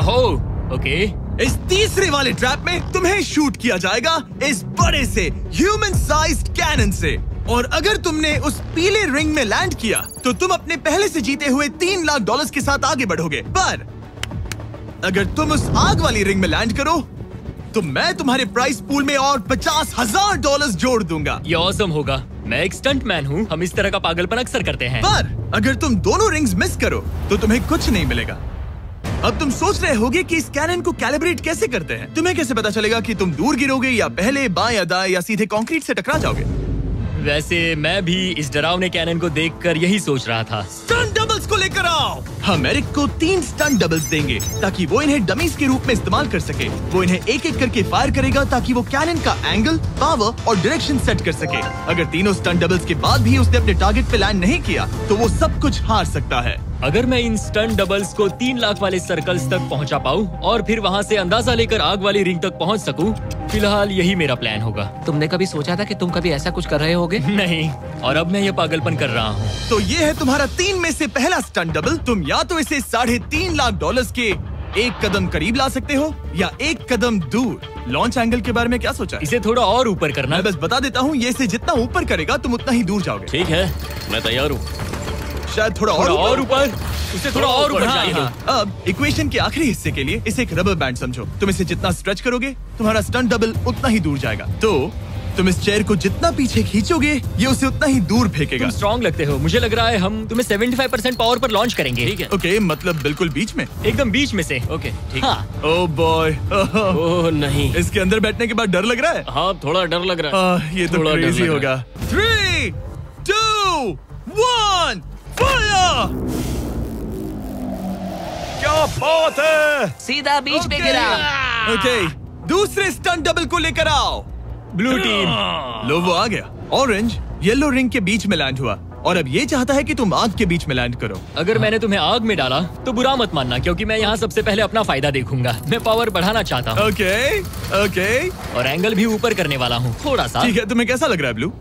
Oh okay. इस तीसरे वाले ट्रैप में तुम्हें शूट किया जाएगा इस बड़े से ह्यूमन साइज्ड कैनन से, और अगर तुमने उस पीले रिंग में लैंड किया तो तुम अपने पहले से जीते हुए $3 लाख के साथ आगे बढ़ोगे। पर अगर तुम उस आग वाली रिंग में लैंड करो तो मैं तुम्हारे प्राइस पूल में और $50,000 जोड़ दूंगा। ये ऑसम होगा। मैं एक स्टंट मैन हूँ, हम इस तरह का पागलपन अक्सर करते हैं। पर अगर तुम दोनों रिंग्स मिस करो तो तुम्हें कुछ नहीं मिलेगा। अब तुम सोच रहे होगे कि इस कैनन को कैलिब्रेट कैसे करते हैं। तुम्हें कैसे पता चलेगा कि तुम दूर गिरोगे या पहले बाएं या दाएं या सीधे कंक्रीट से टकरा जाओगे? वैसे मैं भी इस डरावने कैनन को देखकर यही सोच रहा था। स्टंट डबल्स को लेकर आओ। हम एरिक को 3 स्टंट डबल्स देंगे ताकि वो इन्हें डमीज के रूप में इस्तेमाल कर सके। वो इन्हें एक एक करके फायर करेगा ताकि वो कैनन का एंगल, पावर और डायरेक्शन सेट कर सके। अगर तीनों स्टंट डबल्स के बाद भी उसने अपने टारगेट पे लैंड नहीं किया तो वो सब कुछ हार सकता है। अगर मैं इन स्टंट डबल्स को 3 लाख वाले सर्कल्स तक पहुंचा पाऊं और फिर वहां से अंदाजा लेकर आग वाली रिंग तक पहुंच सकूं, फिलहाल यही मेरा प्लान होगा। तुमने कभी सोचा था कि तुम कभी ऐसा कुछ कर रहे होगे? नहीं, और अब मैं ये पागलपन कर रहा हूँ। तो ये है तुम्हारा 3 में से पहला स्टंट डबल। तुम या तो इसे $3.5 लाख के एक कदम करीब ला सकते हो या एक कदम दूर। लॉन्च एंगल के बारे में क्या सोचा है? इसे थोड़ा और ऊपर करना। मैं बस बता देता हूँ, ये इसे जितना ऊपर करेगा तुम उतना ही दूर जाओगे। ठीक है, मैं तैयार हूँ। शायद थोड़ा और ऊपर, उसे थोड़ा और ऊपर चाहिए। अब इक्वेशन के आखिरी हिस्से के लिए इसे एक रबर बैंड समझो। तुम इसे जितना स्ट्रेच करोगे तुम्हारा स्टंट डबल उतना ही दूर जाएगा। तो तुम इस चेयर को जितना पीछे खींचोगे ये उसे उतना ही दूर फेंकेगा। तुम स्ट्रॉन्ग लगते हो। मुझे लग रहा है हम तुम्हें 75% पावर पर लॉन्च करेंगे। ठीक है। ओके, मतलब बिल्कुल बीच में? एकदम बीच में से। ओके, ठीक। हाँ। ओह बॉय, ओह नहीं, इसके अंदर बैठने के बाद डर लग रहा है। हाँ थोड़ा डर लग रहा है। ये तो क्रेजी होगा। 3, 2, 1 फायर! क्या बात है! सीधा बीच में गिरा। ओके, दूसरे स्टंट डबल को लेकर आओ। Blue team. लो, वो आ गया। ऑरेंज येलो रिंग के बीच में लैंड हुआ और अब ये चाहता है कि तुम आग के बीच में लैंड करो। अगर मैंने तुम्हें आग में डाला तो बुरा मत मानना, क्योंकि मैं यहाँ सबसे पहले अपना फायदा देखूंगा। मैं पावर बढ़ाना चाहता हूँ। ओके, और एंगल भी ऊपर करने वाला हूँ थोड़ा सा। ठीक है। तुम्हें कैसा लग रहा है ब्लू?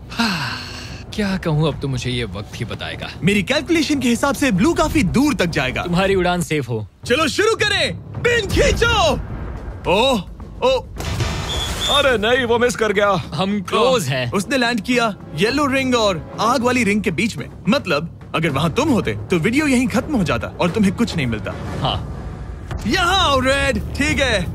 क्या कहूँ, अब तो मुझे ये वक्त ही बताएगा। मेरी कैलकुलेशन के हिसाब से ब्लू काफी दूर तक जाएगा। तुम्हारी उड़ान सेफ हो। चलो शुरू करें। पिन खींचो। ओह, अरे नहीं, वो मिस कर गया। हम क्लोज हैं। उसने लैंड किया येलो रिंग और आग वाली रिंग के बीच में। मतलब अगर वहाँ तुम होते तो वीडियो यहीं खत्म हो जाता और तुम्हें कुछ नहीं मिलता। हाँ। यहाँ आओ रेड। ठीक है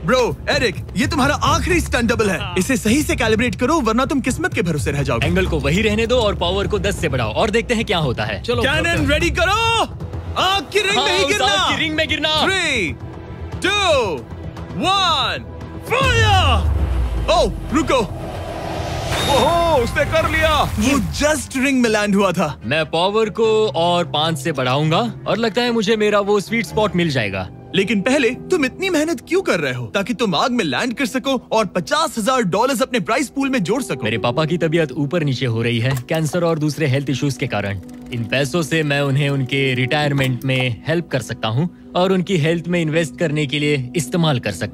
ब्रो। एरिक, ये तुम्हारा आखिरी स्टंट डबल है। इसे सही से कैलिब्रेट करो वरना तुम किस्मत के भरोसे रह जाओगे। एंगल को वही रहने दो और पावर को 10 से बढ़ाओ और देखते हैं क्या होता है। चलो कैनन रेडी करो। आग की रिंग में ही गिरना। आग की रिंग में गिरना। 3, 2, 1 फायर! ओह रुको, ओहो, उसने कर लिया। वो जस्ट रिंग में लैंड हुआ था। मैं पावर को और 5 से बढ़ाऊंगा और लगता है मुझे मेरा वो स्वीट स्पॉट मिल जाएगा। लेकिन पहले तुम इतनी मेहनत क्यों कर रहे हो? ताकि तुम आग में लैंड कर सको और $50,000 अपने प्राइस पूल में जोड़ सको। मेरे पापा की तबीयत ऊपर नीचे हो रही है, कैंसर और दूसरे हेल्थ इश्यूज के कारण। इन पैसों से मैं उन्हें उनके रिटायरमेंट में हेल्प कर सकता हूँ और उनकी हेल्थ में इन्वेस्ट करने के लिए इस्तेमाल कर सकता हूँ।